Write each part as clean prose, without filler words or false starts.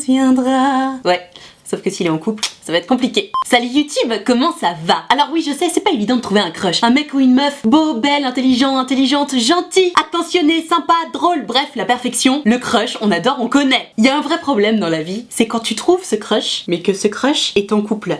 viendra. Ouais. Sauf que s'il est en couple, ça va être compliqué. Salut YouTube, comment ça va? Alors oui, je sais, c'est pas évident de trouver un crush. Un mec ou une meuf, beau, belle, intelligent, intelligente, gentil, attentionné, sympa, drôle, bref, la perfection. Le crush, on adore, on connaît. Il y a un vrai problème dans la vie, c'est quand tu trouves ce crush, mais que ce crush est en couple.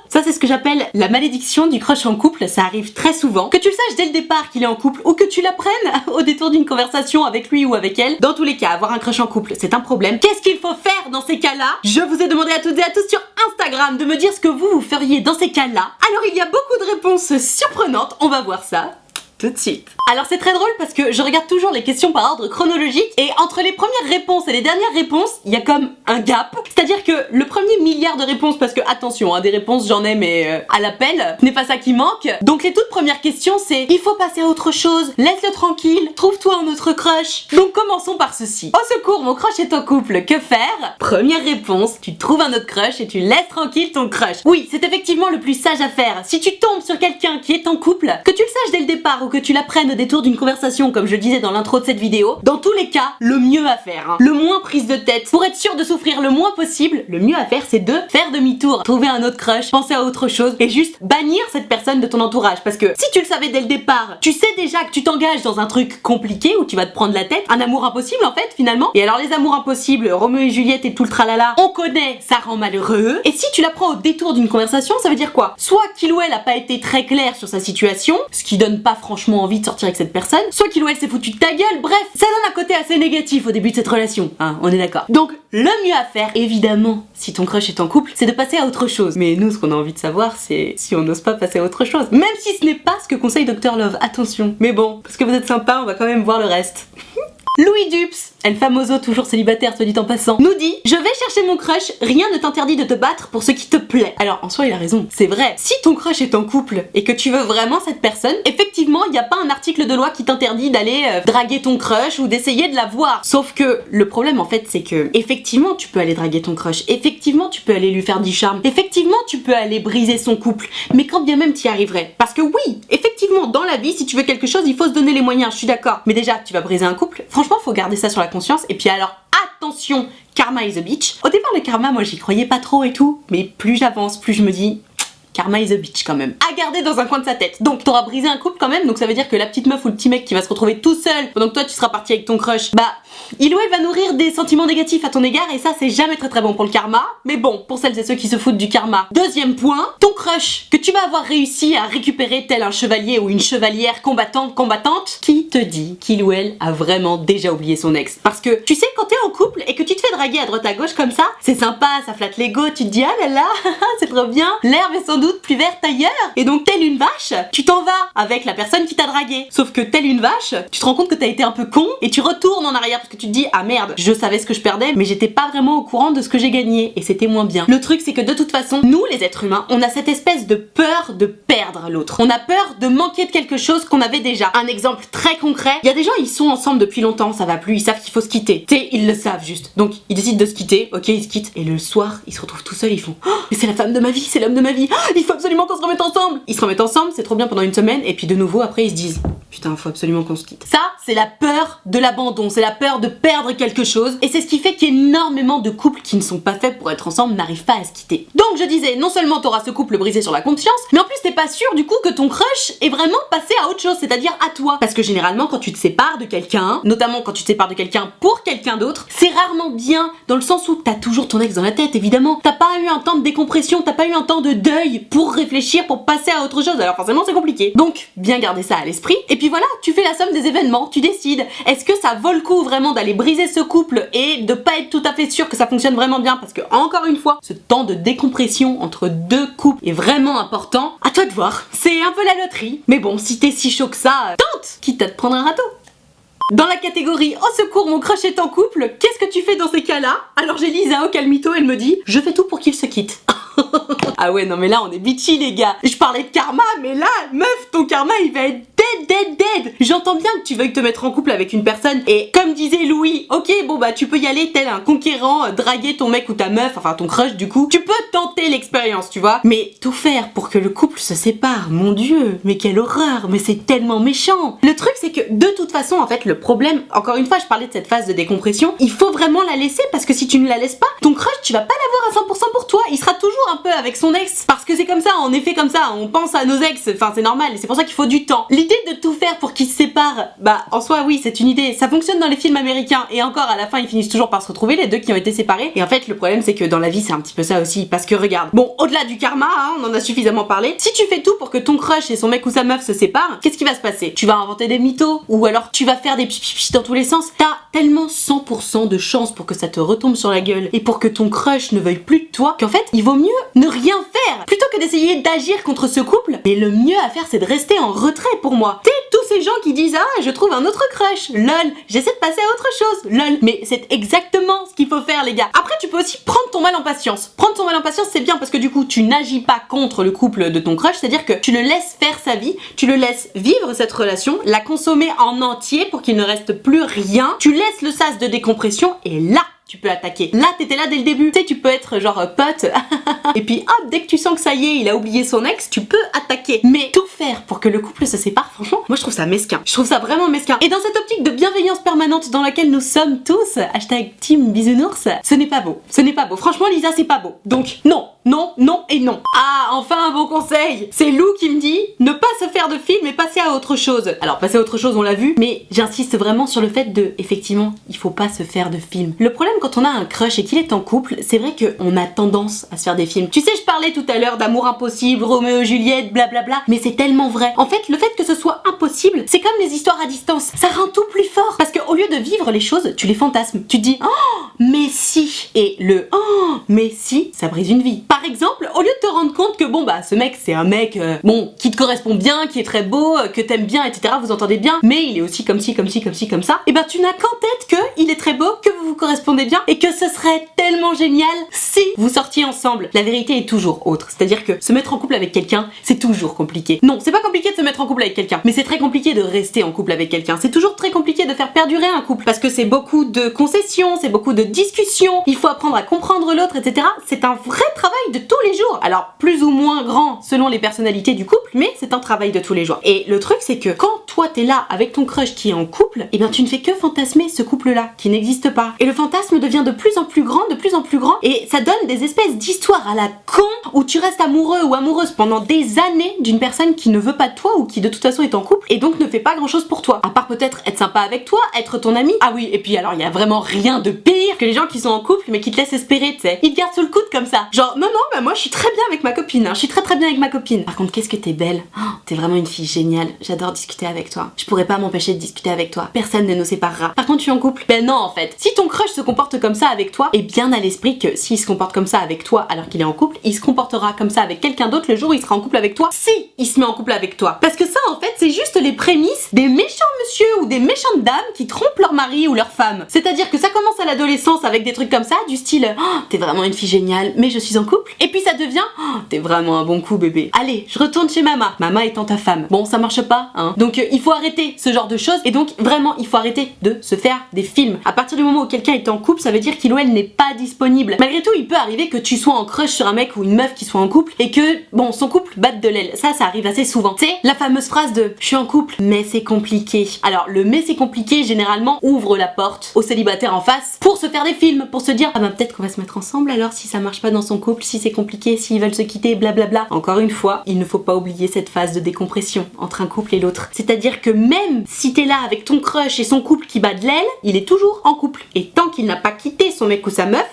Ça, c'est ce que j'appelle la malédiction du crush en couple. Ça arrive très souvent. Que tu le saches dès le départ qu'il est en couple ou que tu l'apprennes au détour d'une conversation avec lui ou avec elle. Dans tous les cas, avoir un crush en couple, c'est un problème. Qu'est-ce qu'il faut faire dans ces cas-là? Je vous ai demandé à toutes et à tous sur Instagram de me dire ce que vous feriez dans ces cas-là. Alors, il y a beaucoup de réponses surprenantes. On va voir ça tout de suite. Alors c'est très drôle parce que je regarde toujours les questions par ordre chronologique et entre les premières réponses et les dernières réponses, il y a comme un gap. C'est-à-dire que le premier milliard de réponses, parce que attention, des réponses j'en ai mais à l'appel, ce n'est pas ça qui manque. Donc les toutes premières questions c'est il faut passer à autre chose, laisse-le tranquille, trouve-toi un autre crush. Donc commençons par ceci. Au secours, mon crush est en couple, que faire? Première réponse, tu trouves un autre crush et tu laisses tranquille ton crush. Oui, c'est effectivement le plus sage à faire. Si tu tombes sur quelqu'un qui est en couple, que tu le saches dès le départ ou que tu l'apprennes au détour d'une conversation comme je le disais dans l'intro de cette vidéo, dans tous les cas, le mieux à faire, le moins prise de tête, pour être sûr de souffrir le moins possible, le mieux à faire c'est de faire demi-tour, trouver un autre crush, penser à autre chose et juste bannir cette personne de ton entourage parce que si tu le savais dès le départ, tu sais déjà que tu t'engages dans un truc compliqué où tu vas te prendre la tête, un amour impossible en fait finalement. Et alors les amours impossibles, Roméo et Juliette et tout le tralala, on connaît, ça rend malheureux. Et si tu la prends au détour d'une conversation, ça veut dire quoi? Soit qu'il ou elle a pas été très clair sur sa situation, ce qui donne pas franchement envie de sortir avec cette personne, soit qu'il ou elle s'est foutu de ta gueule, bref, ça donne un côté assez négatif au début de cette relation, hein, on est d'accord. Donc, le mieux à faire, évidemment, si ton crush est en couple, c'est de passer à autre chose. Mais nous, ce qu'on a envie de savoir, c'est si on n'ose pas passer à autre chose. Même si ce n'est pas ce que conseille Dr Love, attention. Mais bon, parce que vous êtes sympa, on va quand même voir le reste. Louis Dups, El Famoso, toujours célibataire, soit dit en passant, nous dit: je vais chercher mon crush, rien ne t'interdit de te battre pour ce qui te plaît. Alors en soi il a raison, c'est vrai. Si ton crush est en couple et que tu veux vraiment cette personne, effectivement il n'y a pas un article de loi qui t'interdit d'aller draguer ton crush ou d'essayer de la voir. Sauf que le problème en fait c'est que effectivement tu peux aller draguer ton crush, effectivement tu peux aller lui faire du charme, effectivement tu peux aller briser son couple, mais quand bien même t'y arriverais. Parce que oui, effectivement dans la vie si tu veux quelque chose il faut se donner les moyens, je suis d'accord. Mais déjà tu vas briser un couple, franchement faut garder ça sur la conscience. Et puis alors attention, karma is a bitch. Au départ le karma moi j'y croyais pas trop et tout, mais plus j'avance plus je me dis karma is a bitch quand même. À garder dans un coin de sa tête. Donc t'auras brisé un couple quand même, donc ça veut dire que la petite meuf ou le petit mec qui va se retrouver tout seul pendant que toi tu seras parti avec ton crush, bah il ou elle va nourrir des sentiments négatifs à ton égard et ça c'est jamais très bon pour le karma. Mais bon, pour celles et ceux qui se foutent du karma. Deuxième point, ton crush que tu vas avoir réussi à récupérer tel un chevalier ou une chevalière combattante, qui te dit qu'il ou elle a vraiment déjà oublié son ex? Parce que tu sais quand t'es en couple et que tu te fais draguer à droite à gauche comme ça, c'est sympa, ça flatte l'ego, tu te dis ah là là, c'est trop bien, l'herbe est sans doute plus verte ailleurs. Et donc telle une vache, tu t'en vas avec la personne qui t'a dragué. Sauf que telle une vache, tu te rends compte que t'as été un peu con et tu retournes en arrière parce que tu te dis ah merde, je savais ce que je perdais mais j'étais pas vraiment au courant de ce que j'ai gagné et c'était moins bien. Le truc c'est que de toute façon, nous les êtres humains, on a cette espèce de peur de perdre l'autre. On a peur de manquer de quelque chose qu'on avait déjà. Un exemple très concret, il y a des gens ils sont ensemble depuis longtemps, ça va plus, ils savent qu'il faut se quitter. Tu sais, ils le savent juste. Donc ils décident de se quitter, ok ils se quittent et le soir ils se retrouvent tout seuls, ils font oh, mais c'est la femme de ma vie, c'est l'homme de ma vie, oh, il faut absolument qu'on se remette ensemble. Ils se remettent ensemble, c'est trop bien pendant une semaine et puis de nouveau après ils se disent putain faut absolument qu'on se quitte. Ça c'est la peur de l'abandon, c'est la peur de perdre quelque chose et c'est ce qui fait qu'énormément de couples qui ne sont pas faits pour être ensemble n'arrivent pas à se quitter. Donc je disais, non seulement t'auras ce couple brisé sur la conscience, mais en plus t'es pas sûr du coup que ton crush est vraiment passé à autre chose, c'est-à-dire à toi. Parce que généralement quand tu te sépares de quelqu'un, notamment quand tu te sépares de quelqu'un pour quelqu'un d'autre, c'est rarement bien dans le sens où t'as toujours ton ex dans la tête évidemment. T'as pas eu un temps de décompression, t'as pas eu un temps de deuil pour réfléchir, pour passer à autre chose, alors forcément c'est compliqué. Donc bien garder ça à l'esprit et puis voilà, tu fais la somme des événements, tu décides, est-ce que ça vaut le coup vraiment d'aller briser ce couple et de pas être tout à fait sûr que ça fonctionne vraiment bien parce que encore une fois, ce temps de décompression entre deux couples est vraiment important. À toi de voir, c'est un peu la loterie. Mais bon, si t'es si chaud que ça, tente, quitte à te prendre un râteau. Dans la catégorie oh secours mon crush est en couple, qu'est-ce que tu fais dans ces cas-là? Alors j'ai Lisa au Calmito, elle me dit je fais tout pour qu'il se quitte. Ah ouais, non mais là on est bitchy les gars. Je parlais de karma, mais là, meuf, ton karma il va être dead. J'entends bien que tu veuilles te mettre en couple avec une personne et comme disait Louis, ok bon bah tu peux y aller tel un conquérant, draguer ton mec ou ta meuf, enfin ton crush du coup. Tu peux tenter l'expérience, tu vois. Mais tout faire pour que le couple se sépare, mon dieu, mais quelle horreur, mais c'est tellement méchant. Le truc c'est que de toute façon en fait le problème, encore une fois je parlais de cette phase de décompression, il faut vraiment la laisser parce que si tu ne la laisses pas, ton crush tu vas pas l'avoir à 100% pour toi, il sera toujours un peu avec son ex parce que c'est comme ça, on est fait comme ça, on pense à nos ex, enfin c'est normal et c'est pour ça qu'il faut du temps. L'idée de tout faire pour qu'ils se séparent, bah en soi oui c'est une idée, ça fonctionne dans les films américains et encore à la fin ils finissent toujours par se retrouver les deux qui ont été séparés et en fait le problème c'est que dans la vie c'est un petit peu ça aussi parce que regarde, bon au-delà du karma hein, on en a suffisamment parlé, si tu fais tout pour que ton crush et son mec ou sa meuf se séparent, qu'est-ce qui va se passer? Tu vas inventer des mythos ou alors tu vas faire des pipi dans tous les sens, t'as tellement 100% de chance pour que ça te retombe sur la gueule et pour que ton crush ne veuille plus de toi qu'en fait il vaut mieux ne rien faire plutôt que d'essayer d'agir contre ce couple. Mais le mieux à faire c'est de rester en retrait pour moi. T'es tous ces gens qui disent ah je trouve un autre crush, lol, j'essaie de passer à autre chose, lol, mais c'est exactement ce qu'il faut faire les gars. Après tu peux aussi prendre ton mal en patience. Prendre ton mal en patience c'est bien parce que du coup tu n'agis pas contre le couple de ton crush, c'est-à-dire que tu le laisses faire sa vie, tu le laisses vivre cette relation, la consommer en entier pour qu'il ne reste plus rien, tu laisses le sas de décompression et là tu peux attaquer. Là, t'étais là dès le début. Tu sais, tu peux être genre pote. Et puis hop, dès que tu sens que ça y est, il a oublié son ex, tu peux attaquer. Mais tout faire pour que le couple se sépare, franchement, moi je trouve ça mesquin. Je trouve ça vraiment mesquin. Et dans cette optique de bienveillance permanente dans laquelle nous sommes tous, hashtag team bisounours, ce n'est pas beau. Ce n'est pas beau. Franchement, Lisa, c'est pas beau. Donc, non. Non, non et non. Ah, enfin un bon conseil. C'est Lou qui me dit ne pas se faire de film et passer à autre chose. Alors passer à autre chose, on l'a vu, mais j'insiste vraiment sur le fait de, effectivement, il faut pas se faire de film. Le problème quand on a un crush et qu'il est en couple, c'est vrai qu'on a tendance à se faire des films. Tu sais, je parlais tout à l'heure d'amour impossible, Roméo et Juliette, blablabla, mais c'est tellement vrai. En fait, le fait que ce soit impossible, c'est comme les histoires à distance. Ça rend tout plus fort. Parce qu'au lieu de vivre les choses, tu les fantasmes. Tu te dis oh, mais si. Et le oh, mais si, ça brise une vie. Par exemple, au lieu de te rendre compte que bon bah ce mec c'est un mec bon qui te correspond bien, qui est très beau, que t'aimes bien, etc. Vous entendez bien, mais il est aussi comme ci, comme ci, comme ci, comme ça. Et ben tu n'as qu'en tête que il est très beau, que vous vous correspondez bien et que ce serait tellement génial si vous sortiez ensemble. La vérité est toujours autre, c'est-à-dire que se mettre en couple avec quelqu'un c'est toujours compliqué. Non, c'est pas compliqué de se mettre en couple avec quelqu'un, mais c'est très compliqué de rester en couple avec quelqu'un. C'est toujours très compliqué de faire perdurer un couple parce que c'est beaucoup de concessions, c'est beaucoup de discussions. Il faut apprendre à comprendre l'autre, etc. C'est un vrai travail de tous les jours. Alors plus ou moins grand selon les personnalités du couple, mais c'est un travail de tous les jours. Et le truc c'est que quand toi t'es là avec ton crush qui est en couple, et bien tu ne fais que fantasmer ce couple-là qui n'existe pas. Et le fantasme devient de plus en plus grand, et ça donne des espèces d'histoires à la con où tu restes amoureux ou amoureuse pendant des années d'une personne qui ne veut pas de toi ou qui de toute façon est en couple et donc ne fait pas grand chose pour toi. À part peut-être être sympa avec toi, être ton ami. Ah oui, et puis alors il y a vraiment rien de pire que les gens qui sont en couple mais qui te laissent espérer, tu sais. Ils te gardent sous le coude comme ça. Genre non, bah moi je suis très bien avec ma copine, hein. Je suis très bien avec ma copine. Par contre, qu'est-ce que t'es belle. Oh, t'es vraiment une fille géniale. J'adore discuter avec toi. Je pourrais pas m'empêcher de discuter avec toi. Personne ne nous séparera. Par contre, tu es en couple. Ben non en fait. Si ton crush se comporte comme ça avec toi, et bien à l'esprit que s'il se comporte comme ça avec toi alors qu'il est en couple, il se comportera comme ça avec quelqu'un d'autre le jour où il sera en couple avec toi, si il se met en couple avec toi. Parce que ça en fait c'est juste les prémices des méchants monsieur ou des méchantes dames qui trompent leur mari ou leur femme. C'est-à-dire que ça commence à l'adolescence avec des trucs comme ça, du style oh, t'es vraiment une fille géniale mais je suis en couple, et puis ça devient oh, t'es vraiment un bon coup bébé. Allez, je retourne chez maman. Maman étant ta femme. Bon, ça marche pas, hein. Donc il faut arrêter ce genre de choses et donc vraiment il faut arrêter de se faire des films. À partir du moment où quelqu'un est en couple, ça veut dire qu'il ou elle n'est pas disponible. Malgré tout, il peut arriver que tu sois en crush sur un mec ou une meuf qui soit en couple et que bon, son couple batte de l'aile. Ça arrive assez souvent. Tu sais, la fameuse phrase de je suis en couple, mais c'est compliqué. Alors le mais c'est compliqué généralement ouvre la porte aux célibataires en face pour se faire des films, pour se dire ah bah peut-être qu'on va se mettre ensemble alors si ça marche pas dans son couple, si c'est compliqué, s'ils veulent se quitter, blablabla. Encore une fois, il ne faut pas oublier cette phase de décompression entre un couple et l'autre. C'est-à-dire que même si t'es là avec ton crush et son couple qui bat de l'aile, il est toujours en couple. Et tant qu'il n'a pas quitté son mec ou sa meuf,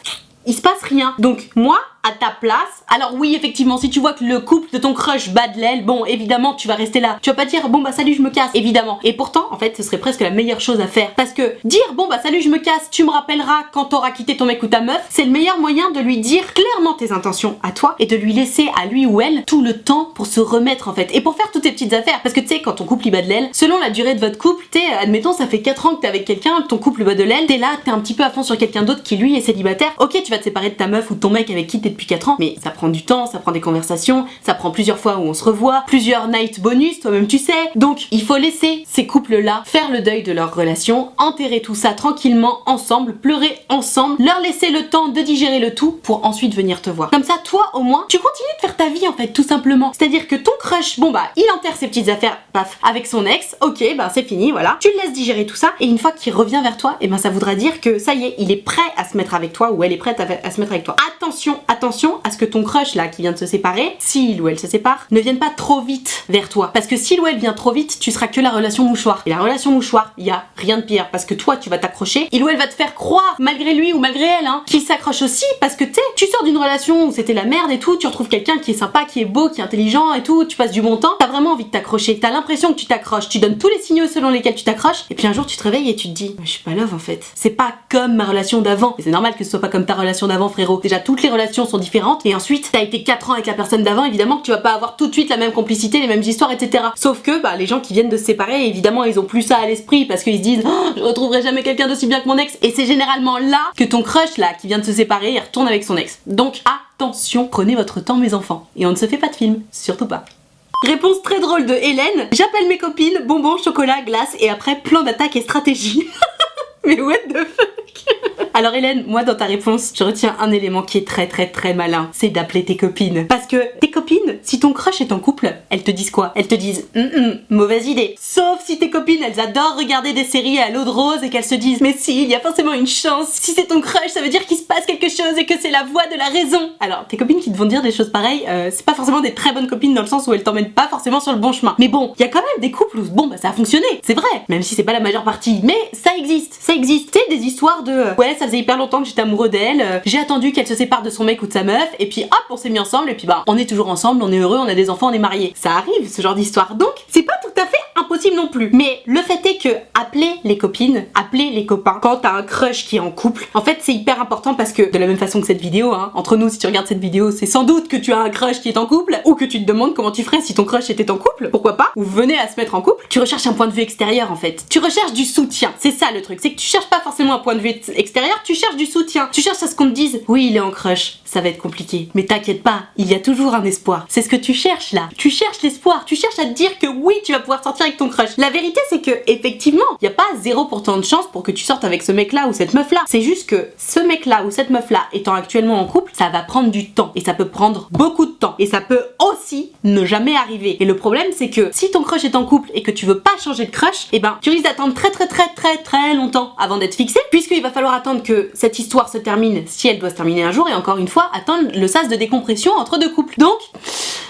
il se passe rien. Donc moi, à ta place, alors oui effectivement si tu vois que le couple de ton crush bat de l'aile, bon évidemment tu vas rester là, tu vas pas dire bon bah salut je me casse, évidemment. Et pourtant en fait ce serait presque la meilleure chose à faire, parce que dire bon bah salut je me casse, tu me rappelleras quand t'auras quitté ton mec ou ta meuf, c'est le meilleur moyen de lui dire clairement tes intentions à toi et de lui laisser à lui ou elle tout le temps pour se remettre en fait et pour faire toutes tes petites affaires. Parce que tu sais quand ton couple il bat de l'aile, selon la durée de votre couple, tu sais admettons ça fait 4 ans que t'es avec quelqu'un, ton couple bat de l'aile, t'es là, t'es un petit peu à fond sur quelqu'un d'autre qui lui est célibataire, ok tu tu vas te séparer de ta meuf ou de ton mec avec qui t'es depuis 4 ans, mais ça prend du temps, ça prend des conversations, ça prend plusieurs fois où on se revoit, plusieurs night bonus, toi-même tu sais. Donc il faut laisser ces couples-là faire le deuil de leur relation, enterrer tout ça tranquillement ensemble, pleurer ensemble, leur laisser le temps de digérer le tout pour ensuite venir te voir. Comme ça, toi au moins, tu continues de faire ta vie en fait, tout simplement. C'est-à-dire que ton crush, bon bah, il enterre ses petites affaires, paf, avec son ex, ok, bah c'est fini, voilà. Tu le laisses digérer tout ça, et une fois qu'il revient vers toi, et ben ça voudra dire que ça y est, il est prêt à se mettre avec toi, ou elle est prête à se mettre avec toi. Attention, attention à ce que ton crush là, qui vient de se séparer, s'il ou elle se sépare, ne vienne pas trop vite vers toi. Parce que s'il ou elle vient trop vite, tu seras que la relation mouchoir. Et la relation mouchoir, il y a rien de pire, parce que toi, tu vas t'accrocher, il ou elle va te faire croire, malgré lui ou malgré elle, hein, qu'il s'accroche aussi, parce que tu sors d'une relation où c'était la merde et tout, tu retrouves quelqu'un qui est sympa, qui est beau, qui est intelligent et tout, tu passes du bon temps, t'as vraiment envie de t'accrocher, t'as l'impression que tu t'accroches, tu donnes tous les signaux selon lesquels tu t'accroches, et puis un jour tu te réveilles et tu te dis, je suis pas love en fait. C'est pas comme ma relation d'avant. Et c'est normal que ce soit pas comme ta relation d'avant, frérot. Déjà, toutes les relations sont différentes, et ensuite, t'as été 4 ans avec la personne d'avant, évidemment que tu vas pas avoir tout de suite la même complicité, les mêmes histoires, etc. Sauf que, bah, les gens qui viennent de se séparer, évidemment, ils ont plus ça à l'esprit, parce qu'ils se disent, oh, je retrouverai jamais quelqu'un d'aussi bien que mon ex, et c'est généralement là que ton crush, là, qui vient de se séparer, il retourne avec son ex. Donc, attention, prenez votre temps, mes enfants. Et on ne se fait pas de film, surtout pas. Réponse très drôle de Hélène, j'appelle mes copines, bonbons, chocolat, glace, et après, plan d'attaque et stratégie. Mais what the fuck? Alors Hélène, moi dans ta réponse, je retiens un élément qui est très malin, c'est d'appeler tes copines. Parce que tes copines, si ton crush est en couple, elles te disent quoi? Elles te disent mauvaise idée. Sauf si tes copines, elles adorent regarder des séries à l'eau de rose et qu'elles se disent mais si, il y a forcément une chance. Si c'est ton crush, ça veut dire qu'il se passe quelque chose et que c'est la voix de la raison. Alors tes copines qui te vont dire des choses pareilles, c'est pas forcément des très bonnes copines dans le sens où elles t'emmènent pas forcément sur le bon chemin. Mais bon, il y a quand même des couples où bon bah ça a fonctionné, c'est vrai, même si c'est pas la majeure partie, mais ça existe. Tu sais, des histoires de ouais, ça faisait hyper longtemps que j'étais amoureux d'elle, j'ai attendu qu'elle se sépare de son mec ou de sa meuf, et puis hop, on s'est mis ensemble, et puis bah, on est toujours ensemble, on est heureux, on a des enfants, on est mariés. Ça arrive, ce genre d'histoire. Donc, c'est pas tout à fait impossible non plus. Mais le fait est que appeler les copines, appeler les copains, quand t'as un crush qui est en couple, en fait, c'est hyper important parce que, de la même façon que cette vidéo, hein, entre nous, si tu regardes cette vidéo, c'est sans doute que tu as un crush qui est en couple, ou que tu te demandes comment tu ferais si ton crush était en couple, pourquoi pas, ou venez à se mettre en couple, tu recherches un point de vue extérieur en fait. Tu recherches du soutien. C'est ça le truc, c'est que tu cherches pas forcément un point de vue extérieur, tu cherches du soutien. Tu cherches à ce qu'on te dise, oui, il est en crush, ça va être compliqué. Mais t'inquiète pas, il y a toujours un espoir. C'est ce que tu cherches là. Tu cherches l'espoir, tu cherches à te dire que oui, tu vas pouvoir sortir avec ton crush. La vérité, c'est que, effectivement, il y a pas 0% de chance pour que tu sortes avec ce mec-là ou cette meuf-là. C'est juste que ce mec-là ou cette meuf-là étant actuellement en couple, ça va prendre du temps. Et ça peut prendre beaucoup de temps. Et ça peut aussi ne jamais arriver. Et le problème, c'est que si ton crush est en couple et que tu veux pas changer de crush, eh ben, tu risques d'attendre très longtemps avant d'être fixé, puisqu'il va falloir attendre que cette histoire se termine, si elle doit se terminer un jour, et encore une fois, attendre le sas de décompression entre deux couples. Donc,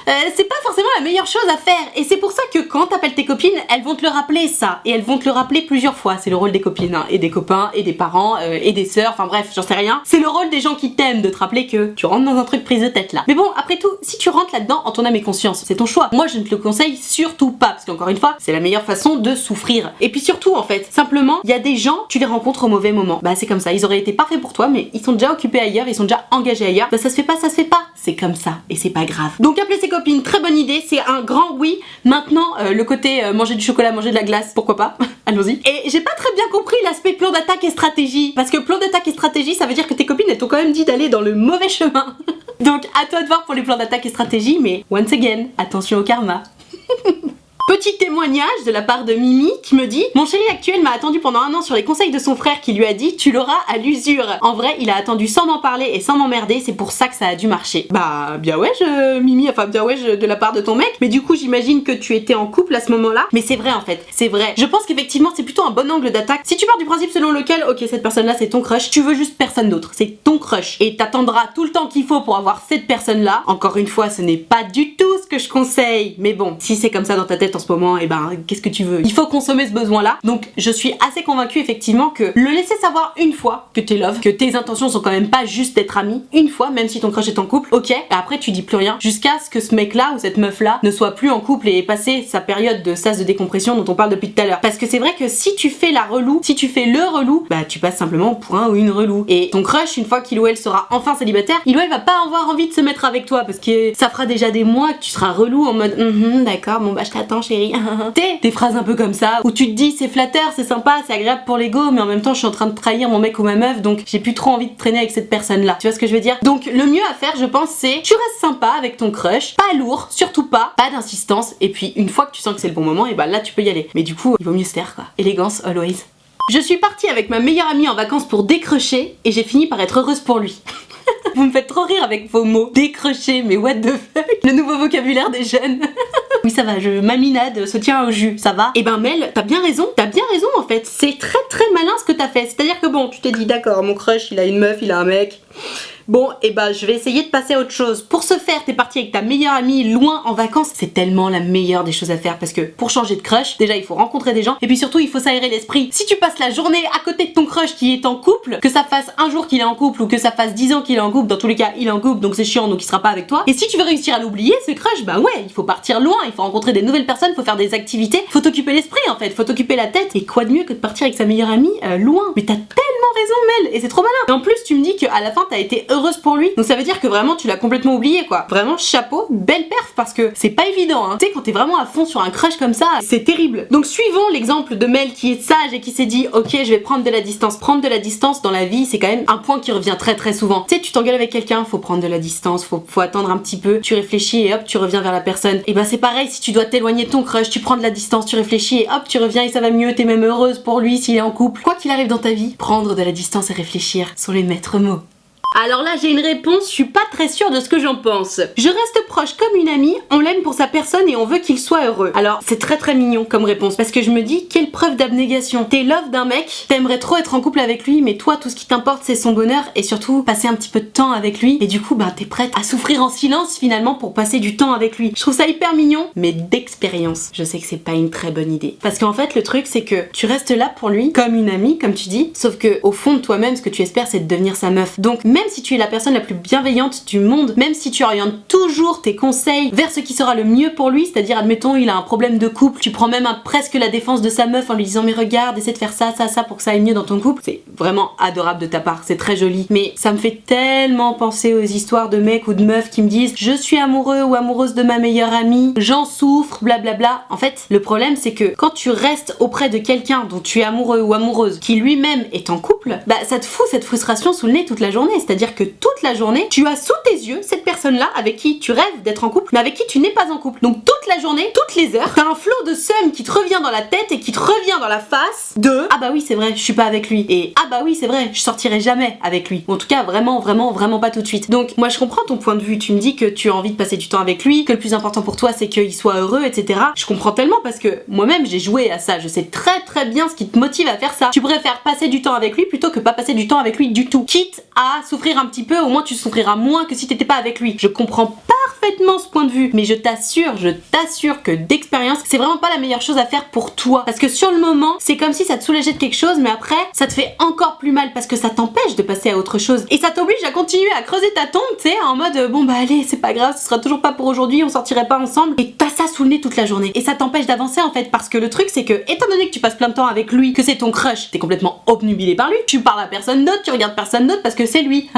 c'est pas forcément la meilleure chose à faire, et c'est pour ça que quand t'appelles tes copines, elles vont te le rappeler ça, et elles vont te le rappeler plusieurs fois. C'est le rôle des copines, hein, et des copains, et des parents, et des sœurs, enfin bref, j'en sais rien. C'est le rôle des gens qui t'aiment de te rappeler que tu rentres dans un truc prise de tête là. Mais bon, après tout, si tu rentres là-dedans en ton âme et conscience, c'est ton choix. Moi, je ne te le conseille surtout pas, parce qu'encore une fois, c'est la meilleure façon de souffrir. Et puis surtout, en fait, simplement, il y a des gens, tu les rencontres au mauvais moment. Bah c'est comme ça, ils auraient été parfaits pour toi, mais ils sont déjà occupés ailleurs, ils sont déjà engagés ailleurs. Bah ça se fait pas, c'est comme ça, et c'est pas grave. Donc appeler ses copines, très bonne idée, c'est un grand oui. Maintenant, le côté manger du chocolat, manger de la glace, pourquoi pas, allons-y. Et j'ai pas très bien compris l'aspect plan d'attaque et stratégie, parce que plan d'attaque et stratégie, ça veut dire que tes copines, elles t'ont quand même dit d'aller dans le mauvais chemin. Donc à toi de voir pour les plans d'attaque et stratégie, mais once again, attention au karma. Petit témoignage de la part de Mimi qui me dit: mon chéri actuel m'a attendu pendant 1 an sur les conseils de son frère qui lui a dit tu l'auras à l'usure. En vrai, il a attendu sans m'en parler et sans m'emmerder, c'est pour ça que ça a dû marcher. Bah bien ouais, Mimi, enfin bien ouais de la part de ton mec, mais du coup j'imagine que tu étais en couple à ce moment-là. Mais c'est vrai en fait, c'est vrai. Je pense qu'effectivement c'est plutôt un bon angle d'attaque. Si tu pars du principe selon lequel ok cette personne-là c'est ton crush, tu veux juste personne d'autre, c'est ton crush et t'attendras tout le temps qu'il faut pour avoir cette personne-là. Encore une fois, ce n'est pas du tout ce que je conseille, mais bon, si c'est comme ça dans ta tête en ce moment, et ben qu'est-ce que tu veux? Il faut consommer ce besoin-là. Donc je suis assez convaincue effectivement que le laisser savoir une fois que t'es love, que tes intentions sont quand même pas juste d'être amis, une fois, même si ton crush est en couple, ok, et après tu dis plus rien jusqu'à ce que ce mec-là ou cette meuf-là ne soit plus en couple et ait passé sa période de sas de décompression dont on parle depuis tout à l'heure. Parce que c'est vrai que si tu fais la relou, si tu fais le relou, bah tu passes simplement pour un ou une relou. Et ton crush, une fois qu'il ou elle sera enfin célibataire, il ou elle va pas avoir envie de se mettre avec toi parce que ça fera déjà des mois que tu seras relou en mode d'accord, bon bah je t'attends, chérie. Des phrases un peu comme ça où tu te dis c'est flatteur, c'est sympa, c'est agréable pour l'ego, mais en même temps je suis en train de trahir mon mec ou ma meuf, donc j'ai plus trop envie de traîner avec cette personne là. Tu vois ce que je veux dire? Donc le mieux à faire, je pense, c'est tu restes sympa avec ton crush, pas lourd, surtout pas d'insistance, et puis une fois que tu sens que c'est le bon moment, et bah là tu peux y aller. Mais du coup il vaut mieux se taire quoi. Élégance always. Je suis partie avec ma meilleure amie en vacances pour décrocher et j'ai fini par être heureuse pour lui. Vous me faites trop rire avec vos mots. Décrocher, mais what the fuck? Le nouveau vocabulaire des jeunes. Oui ça va, ma minade se tient au jus, ça va? Et ben Mel, t'as bien raison en fait. C'est très très malin ce que t'as fait. C'est-à-dire que bon, tu t'es dit d'accord, mon crush il a une meuf, il a un mec. Bon, et bah je vais essayer de passer à autre chose. Pour ce faire, t'es parti avec ta meilleure amie loin en vacances. C'est tellement la meilleure des choses à faire parce que pour changer de crush, déjà il faut rencontrer des gens et puis surtout il faut s'aérer l'esprit. Si tu passes la journée à côté de ton crush qui est en couple, que ça fasse un jour qu'il est en couple ou que ça fasse 10 ans qu'il est en couple, dans tous les cas il est en couple donc c'est chiant donc il sera pas avec toi. Et si tu veux réussir à l'oublier, ce crush, bah ouais, il faut partir loin, il faut rencontrer des nouvelles personnes, faut faire des activités, faut t'occuper l'esprit en fait, faut t'occuper la tête. Et quoi de mieux que de partir avec sa meilleure amie loin? Mais t'as tellement raison Mel, et c'est trop malin. Et en plus tu me dis qu'à la fin t'as été heureuse pour lui, donc ça veut dire que vraiment tu l'as complètement oublié quoi. Vraiment chapeau, belle perf parce que c'est pas évident hein. Tu sais quand t'es vraiment à fond sur un crush comme ça, c'est terrible. Donc suivons l'exemple de Mel qui est sage et qui s'est dit ok je vais prendre de la distance. Prendre de la distance dans la vie c'est quand même un point qui revient très très souvent. Tu sais tu t'engueules avec quelqu'un, faut prendre de la distance, faut attendre un petit peu, tu réfléchis et hop tu reviens vers la personne. Et bah c'est pareil si tu dois t'éloigner de ton crush, tu prends de la distance, tu réfléchis et hop tu reviens et ça va mieux, t'es même heureuse pour lui s'il est en couple. Quoi qu'il arrive dans ta vie, prendre de la distance et réfléchir sont les maîtres mots. Alors là j'ai une réponse, je suis pas très sûre de ce que j'en pense. Je reste proche comme une amie, on l'aime pour sa personne et on veut qu'il soit heureux. Alors c'est très très mignon comme réponse parce que je me dis quelle preuve d'abnégation. T'es love d'un mec, t'aimerais trop être en couple avec lui mais toi tout ce qui t'importe c'est son bonheur et surtout passer un petit peu de temps avec lui et du coup bah t'es prête à souffrir en silence finalement pour passer du temps avec lui. Je trouve ça hyper mignon mais d'expérience. Je sais que c'est pas une très bonne idée. Parce qu'en fait le truc c'est que tu restes là pour lui comme une amie comme tu dis, sauf que au fond de toi-même ce que tu espères c'est de devenir sa meuf. Donc même si tu es la personne la plus bienveillante du monde, même si tu orientes toujours tes conseils vers ce qui sera le mieux pour lui, c'est-à-dire admettons il a un problème de couple, tu prends même presque la défense de sa meuf en lui disant mais regarde, essaie de faire ça pour que ça aille mieux dans ton couple, c'est vraiment adorable de ta part, c'est très joli, mais ça me fait tellement penser aux histoires de mecs ou de meufs qui me disent je suis amoureux ou amoureuse de ma meilleure amie, j'en souffre, blablabla. En fait, le problème c'est que quand tu restes auprès de quelqu'un dont tu es amoureux ou amoureuse, qui lui-même est en couple, bah ça te fout cette frustration sous le nez toute la journée, c'est-à-dire que toute la journée, tu as sous tes yeux cette personne-là avec qui tu rêves d'être en couple, mais avec qui tu n'es pas en couple. Donc toute la journée, toutes les heures, t'as un flot de seum qui te revient dans la tête et qui te revient dans la face de ah bah oui c'est vrai, je suis pas avec lui, et ah bah oui c'est vrai, je sortirai jamais avec lui. Ou en tout cas vraiment pas tout de suite. Donc moi je comprends ton point de vue, tu me dis que tu as envie de passer du temps avec lui, que le plus important pour toi c'est qu'il soit heureux, etc. Je comprends tellement parce que moi-même j'ai joué à ça, je sais très très bien ce qui te motive à faire ça. Tu préfères passer du temps avec lui plutôt que pas passer du temps avec lui du tout. Quitte à souffrir un petit peu, au moins tu souffriras moins que si t'étais pas avec lui. Je comprends parfaitement ce point de vue, mais je t'assure que d'expérience, c'est vraiment pas la meilleure chose à faire pour toi. Parce que sur le moment, c'est comme si ça te soulageait de quelque chose, mais après, ça te fait encore plus mal parce que ça t'empêche de passer à autre chose. Et ça t'oblige à continuer à creuser ta tombe, tu sais, en mode bon bah allez, c'est pas grave, ce sera toujours pas pour aujourd'hui, on sortirait pas ensemble. Et t'as ça sous le nez toute la journée. Et ça t'empêche d'avancer en fait, parce que le truc c'est que, étant donné que tu passes plein de temps avec lui, que c'est ton crush, t'es complètement obnubilé par lui, tu parles à personne d'autre, tu regardes personne d'autre parce que c'est lui.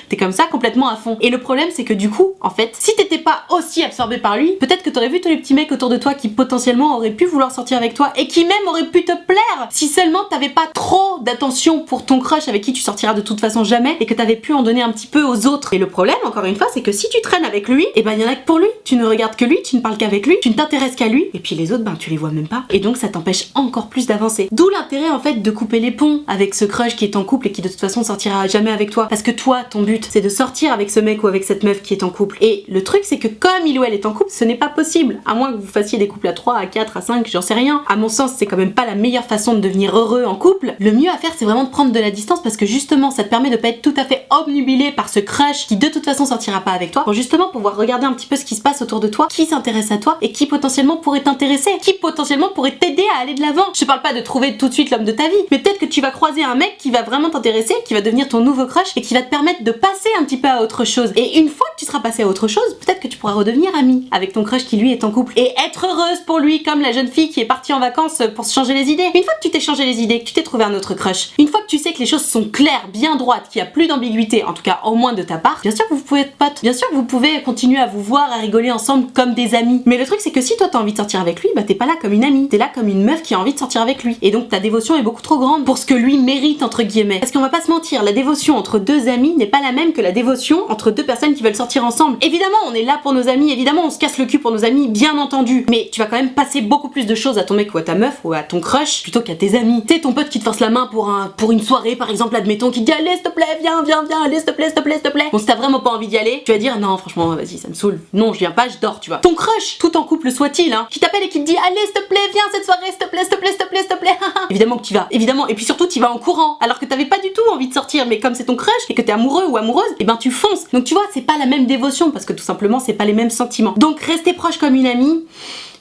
T'es comme ça complètement à fond. Et le problème c'est que du coup, en fait, si t'étais pas aussi absorbé par lui, peut-être que t'aurais vu tous les petits mecs autour de toi qui potentiellement auraient pu vouloir sortir avec toi et qui même auraient pu te plaire si seulement t'avais pas trop d'attention pour ton crush avec qui tu sortiras de toute façon jamais et que t'avais pu en donner un petit peu aux autres. Et le problème, encore une fois, c'est que si tu traînes avec lui, et ben y en a que pour lui. Tu ne regardes que lui, tu ne parles qu'avec lui, tu ne t'intéresses qu'à lui, et puis les autres, ben tu les vois même pas. Et donc ça t'empêche encore plus d'avancer. D'où l'intérêt en fait de couper les ponts avec ce crush qui est en couple et qui de toute façon sortira jamais avec toi. Parce que toi, ton but, c'est de sortir avec ce mec ou avec cette meuf qui est en couple. Et le truc, c'est que comme il ou elle est en couple, ce n'est pas possible. À moins que vous fassiez des couples à 3, à 4, à 5, j'en sais rien. À mon sens, c'est quand même pas la meilleure façon de devenir heureux en couple. Le mieux à faire, c'est vraiment de prendre de la distance parce que justement, ça te permet de pas être tout à fait obnubilé par ce crush qui de toute façon sortira pas avec toi. Pour justement pouvoir regarder un petit peu ce qui se passe autour de toi, qui s'intéresse à toi et qui potentiellement pourrait t'intéresser, qui potentiellement pourrait t'aider à aller de l'avant. Je parle pas de trouver tout de suite l'homme de ta vie, mais peut-être que tu vas croiser un mec qui va vraiment t'intéresser, qui va devenir ton nouveau crush et qui va te permettre de passer un petit peu à autre chose. Et une fois que tu seras passé à autre chose, peut-être que tu pourras redevenir amie avec ton crush qui lui est en couple et être heureuse pour lui comme la jeune fille qui est partie en vacances pour se changer les idées. Une fois que tu t'es changé les idées, que tu t'es trouvé un autre crush, une fois que tu sais que les choses sont claires, bien droites, qu'il n'y a plus d'ambiguïté, en tout cas au moins de ta part, bien sûr que vous pouvez être potes, bien sûr que vous pouvez continuer à vous voir, à rigoler ensemble comme des amis. Mais le truc c'est que si toi t'as envie de sortir avec lui, bah t'es pas là comme une amie, t'es là comme une meuf qui a envie de sortir avec lui. Et donc ta dévotion est beaucoup trop grande pour ce que lui mérite entre guillemets. Parce qu'on va pas se mentir, la dévotion entre deux amis n'est pas la même que la dévotion entre deux personnes qui veulent sortir ensemble. Évidemment on est là pour nos amis, évidemment on se casse le cul pour nos amis, bien entendu. Mais tu vas quand même passer beaucoup plus de choses à ton mec ou à ta meuf ou à ton crush plutôt qu'à tes amis. Tu sais ton pote qui te force la main pour une soirée par exemple, admettons, qui te dit allez s'il te plaît viens, allez s'il te plaît, s'il te plaît, s'il te plaît. Bon si t'as vraiment pas envie d'y aller, tu vas dire non franchement vas-y ça me saoule, non je viens pas, je dors tu vois. Ton crush, tout en couple soit-il, hein, qui t'appelle et qui te dit allez s'il te plaît viens cette soirée, s'il te plaît, s'il te plaît, s'il te plaît, s'il te plaît. Évidemment que tu vas, évidemment, et puis surtout tu vas en courant alors que t'avais pas du tout envie de sortir, mais comme c'est ton crush et que t'es amoureux ou amoureuse, et ben tu fonces. Donc tu vois c'est pas la même dévotion parce que tout simplement c'est pas les mêmes sentiments. Donc rester proche comme une amie,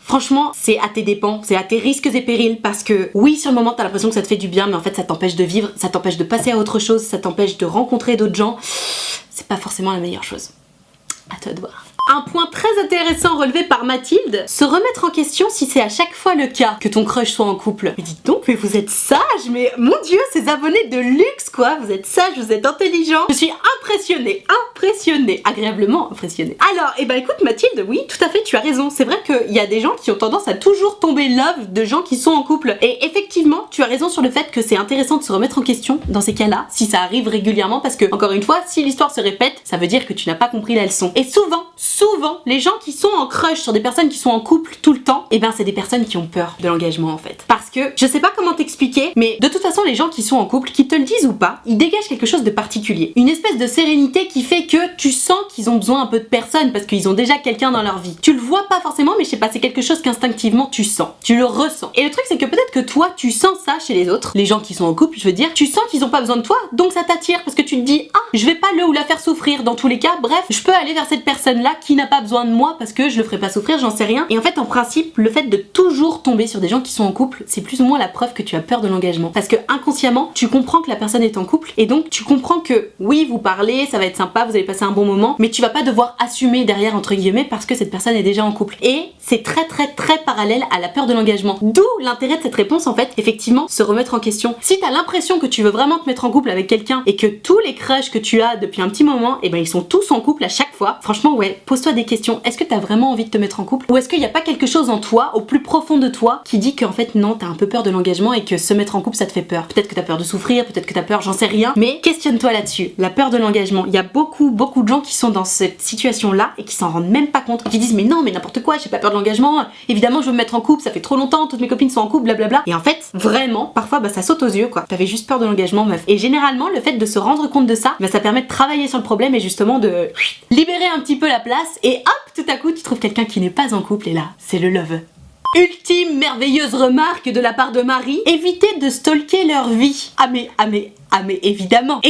franchement, c'est à tes dépens, c'est à tes risques et périls parce que oui, sur le moment, t'as l'impression que ça te fait du bien, mais en fait, ça t'empêche de vivre, ça t'empêche de passer à autre chose, ça t'empêche de rencontrer d'autres gens. C'est pas forcément la meilleure chose. À toi de voir. Un point très intéressant relevé par Mathilde, se remettre en question si c'est à chaque fois le cas que ton crush soit en couple. Mais dites donc, mais vous êtes sage, mais mon dieu, ces abonnés de luxe quoi, vous êtes sage, vous êtes intelligent. Je suis impressionnée, agréablement impressionnée. Alors, et bah écoute Mathilde, oui, tout à fait, tu as raison. C'est vrai qu'il y a des gens qui ont tendance à toujours tomber love de gens qui sont en couple. Et effectivement, tu as raison sur le fait que c'est intéressant de se remettre en question dans ces cas-là, si ça arrive régulièrement, parce que, encore une fois, si l'histoire se répète, ça veut dire que tu n'as pas compris la leçon. Et souvent, les gens qui sont en crush sur des personnes qui sont en couple tout le temps, et ben c'est des personnes qui ont peur de l'engagement en fait. Parce que, je sais pas comment t'expliquer, mais de toute façon les gens qui sont en couple, qu'ils te le disent ou pas, ils dégagent quelque chose de particulier. Une espèce de sérénité qui fait que tu sens qu'ils ont besoin un peu de personne parce qu'ils ont déjà quelqu'un dans leur vie. Tu le vois pas forcément, mais je sais pas, c'est quelque chose qu'instinctivement tu sens. Tu le ressens. Et le truc c'est que peut-être que toi tu sens ça chez les autres, les gens qui sont en couple, je veux dire, tu sens qu'ils ont pas besoin de toi, donc ça t'attire parce que tu te dis ah, je vais pas le ou la faire souffrir dans tous les cas, bref, je peux aller vers cette personne-là qui n'a pas besoin de moi parce que je le ferai pas souffrir, j'en sais rien. Et en fait, en principe, le fait de toujours tomber sur des gens qui sont en couple, c'est plus ou moins la preuve que tu as peur de l'engagement. Parce que inconsciemment, tu comprends que la personne est en couple et donc tu comprends que oui, vous parlez, ça va être sympa, vous allez passer un bon moment, mais tu vas pas devoir assumer derrière entre guillemets parce que cette personne est déjà en couple. Et c'est très parallèle à la peur de l'engagement. D'où l'intérêt de cette réponse en fait, effectivement, se remettre en question. Si t'as l'impression que tu veux vraiment te mettre en couple avec quelqu'un et que tous les crushs que tu as depuis un petit moment, et ben ils sont tous en couple à chaque fois, franchement ouais, pose-toi des questions. Est-ce que t'as vraiment envie de te mettre en couple ou est-ce qu'il n'y a pas quelque chose en toi, au plus profond de toi, qui dit qu'en fait non, t'as un peu peur de l'engagement et que se mettre en couple ça te fait peur. Peut-être que t'as peur de souffrir, peut-être que t'as peur, j'en sais rien, mais questionne-toi là-dessus. La peur de l'engagement. Il y a beaucoup de gens qui sont dans cette situation-là et qui s'en rendent même pas compte, qui disent mais non, mais n'importe quoi, j'ai pas peur de l'engagement, évidemment je veux me mettre en couple, ça fait trop longtemps, toutes mes copines sont en couple, blablabla. Et en fait, vraiment, parfois bah ça saute aux yeux quoi. T'avais juste peur de l'engagement meuf. Et généralement, le fait de se rendre compte de ça, bah ça permet de travailler sur le problème et justement de libérer un petit peu la place et hop, tout à coup tu trouves quelqu'un qui n'est pas en couple et là, c'est le love. Ultime merveilleuse remarque de la part de Marie, évitez de stalker leur vie. Ah mais évidemment.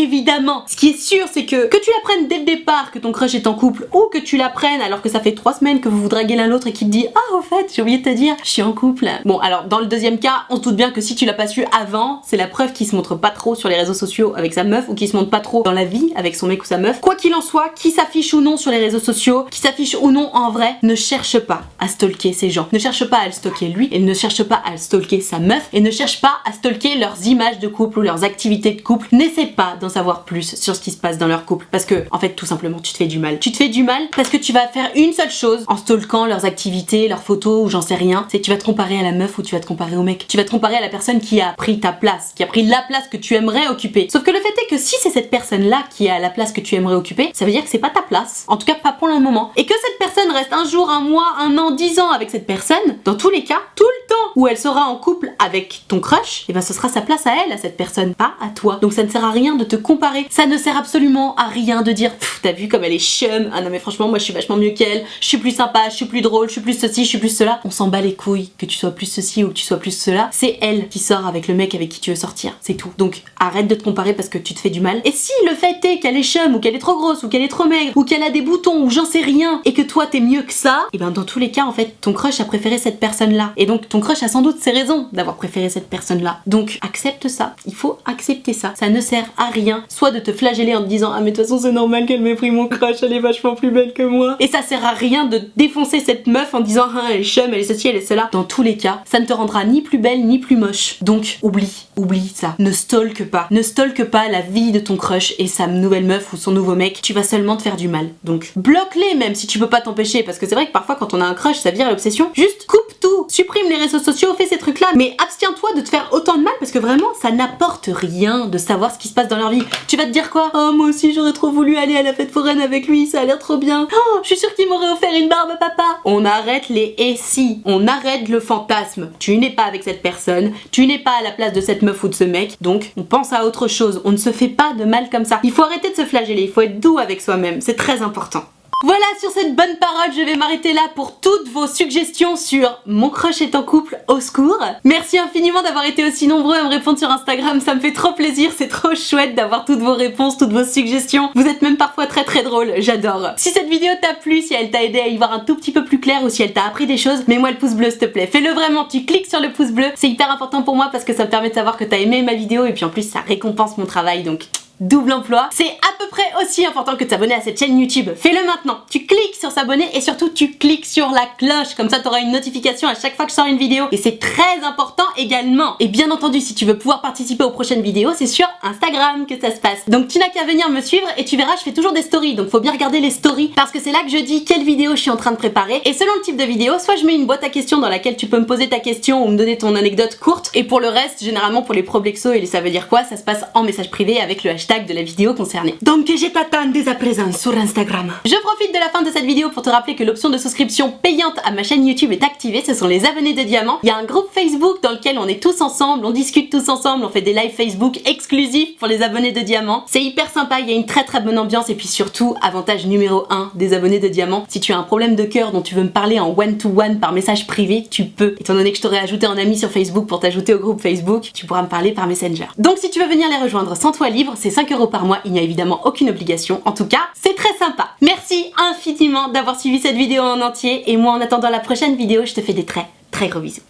Ce qui est sûr, c'est que tu l'apprennes dès le départ que ton crush est en couple ou que tu l'apprennes alors que ça fait 3 semaines que vous vous draguez l'un l'autre et qu'il te dit ah au fait j'ai oublié de te dire je suis en couple. Bon alors dans le deuxième cas on se doute bien que si tu l'as pas su avant c'est la preuve qu'il se montre pas trop sur les réseaux sociaux avec sa meuf ou qu'il se montre pas trop dans la vie avec son mec ou sa meuf. Quoi qu'il en soit, qui s'affiche ou non sur les réseaux sociaux, qui s'affiche ou non en vrai, ne cherche pas à stalker ces gens. Ne cherche pas à le stalker lui et ne cherche pas à stalker sa meuf et ne cherche pas à stalker leurs images de couple ou leurs activités de couple. N'essaie pas d'en savoir plus sur ce qui se passe dans leur couple parce que en fait tout simplement tu te fais du mal. Tu te fais du mal parce que tu vas faire une seule chose en stalkant leurs activités, leurs photos ou j'en sais rien, c'est que tu vas te comparer à la meuf ou tu vas te comparer au mec. Tu vas te comparer à la personne qui a pris ta place, qui a pris la place que tu aimerais occuper. Sauf que le fait est que si c'est cette personne-là qui a la place que tu aimerais occuper, ça veut dire que c'est pas ta place. En tout cas pas pour le moment. Et que cette personne reste un jour, un mois, un an, 10 ans avec cette personne, dans tous les cas, tout le temps où elle sera en couple avec ton crush, et ben ce sera sa place à elle, à cette personne, pas à toi. Donc ça ne sert à rien de te comparer. Ça ne sert absolument à rien de dire t'as vu comme elle est chum, ah non mais franchement moi je suis vachement mieux qu'elle, je suis plus sympa, je suis plus drôle, je suis plus ceci, je suis plus cela. On s'en bat les couilles que tu sois plus ceci ou que tu sois plus cela. C'est elle qui sort avec le mec avec qui tu veux sortir, c'est tout. Donc arrête de te comparer parce que tu te fais du mal. Et si le fait est qu'elle est chum ou qu'elle est trop grosse ou qu'elle est trop maigre ou qu'elle a des boutons ou j'en sais rien et que toi t'es mieux que ça, et ben dans tous les cas en fait ton crush a préféré cette personne là et donc ton crush a sans doute ses raisons d'avoir préféré cette personne-là. Donc accepte ça, il faut accepter ça. Ça ne sert à rien, soit de te flageller en te disant ah mais de toute façon c'est normal qu'elle m'ait pris mon crush, elle est vachement plus belle que moi. Et ça sert à rien de défoncer cette meuf en disant ah elle est chum, elle est ceci, elle est cela. Dans tous les cas, ça ne te rendra ni plus belle ni plus moche. Donc oublie ça. Ne stalk pas la vie de ton crush et sa nouvelle meuf ou son nouveau mec. Tu vas seulement te faire du mal. Donc bloque-les même si tu peux pas t'empêcher, parce que c'est vrai que parfois quand on a un crush ça vire à l'obsession. Juste coupe tout, supprime les réseaux sociaux, fais ces trucs là, mais abstiens-toi de te faire autant de mal parce que vraiment ça n'apporte rien de savoir ce qui se passe dans leur vie. Tu vas te dire quoi? Oh moi aussi j'aurais trop voulu aller à la fête foraine avec lui, ça a l'air trop bien. Oh je suis sûre qu'il m'aurait offert une barbe papa. On arrête les et si, on arrête le fantasme. Tu n'es pas avec cette personne, tu n'es pas à la place de cette meuf ou de ce mec, donc on pense à autre chose. On ne se fait pas de mal comme ça. Il faut arrêter de se flageller, il faut être doux avec soi-même, c'est très important. Voilà, sur cette bonne parole, je vais m'arrêter là pour toutes vos suggestions sur mon crush est en couple, au secours. Merci infiniment d'avoir été aussi nombreux à me répondre sur Instagram, ça me fait trop plaisir, c'est trop chouette d'avoir toutes vos réponses, toutes vos suggestions. Vous êtes même parfois très drôles, j'adore. Si cette vidéo t'a plu, si elle t'a aidé à y voir un tout petit peu plus clair ou si elle t'a appris des choses, mets-moi le pouce bleu s'il te plaît. Fais-le vraiment, tu cliques sur le pouce bleu, c'est hyper important pour moi parce que ça me permet de savoir que t'as aimé ma vidéo et puis en plus ça récompense mon travail, donc double emploi. C'est à peu près aussi important que de s'abonner à cette chaîne YouTube. Fais-le maintenant. Tu cliques sur s'abonner et surtout tu cliques sur la cloche. Comme ça tu auras une notification à chaque fois que je sors une vidéo. Et c'est très important également. Et bien entendu, si tu veux pouvoir participer aux prochaines vidéos, c'est sur Instagram que ça se passe. Donc tu n'as qu'à venir me suivre et tu verras, je fais toujours des stories. Donc faut bien regarder les stories parce que c'est là que je dis quelle vidéo je suis en train de préparer. Et selon le type de vidéo, soit je mets une boîte à questions dans laquelle tu peux me poser ta question ou me donner ton anecdote courte. Et pour le reste, généralement pour les problexos et les ça veut dire quoi, ça se passe en message privé avec le hashtag de la vidéo concernée. Donc je t'attends dès à présent sur Instagram. Je profite de la fin de cette vidéo pour te rappeler que l'option de souscription payante à ma chaîne YouTube est activée, ce sont les abonnés de Diamant. Il y a un groupe Facebook dans lequel on est tous ensemble, on discute tous ensemble, on fait des lives Facebook exclusifs pour les abonnés de Diamant. C'est hyper sympa, il y a une très bonne ambiance et puis surtout, avantage numéro 1 des abonnés de Diamant, si tu as un problème de cœur dont tu veux me parler en one-to-one par message privé, tu peux. Étant donné que je t'aurais ajouté en ami sur Facebook pour t'ajouter au groupe Facebook, tu pourras me parler par Messenger. Donc si tu veux venir les rejoindre sans toi libre, c'est 5 € par mois, il n'y a évidemment aucune obligation. En tout cas, c'est très sympa. Merci infiniment d'avoir suivi cette vidéo en entier et moi en attendant la prochaine vidéo, je te fais des très gros bisous.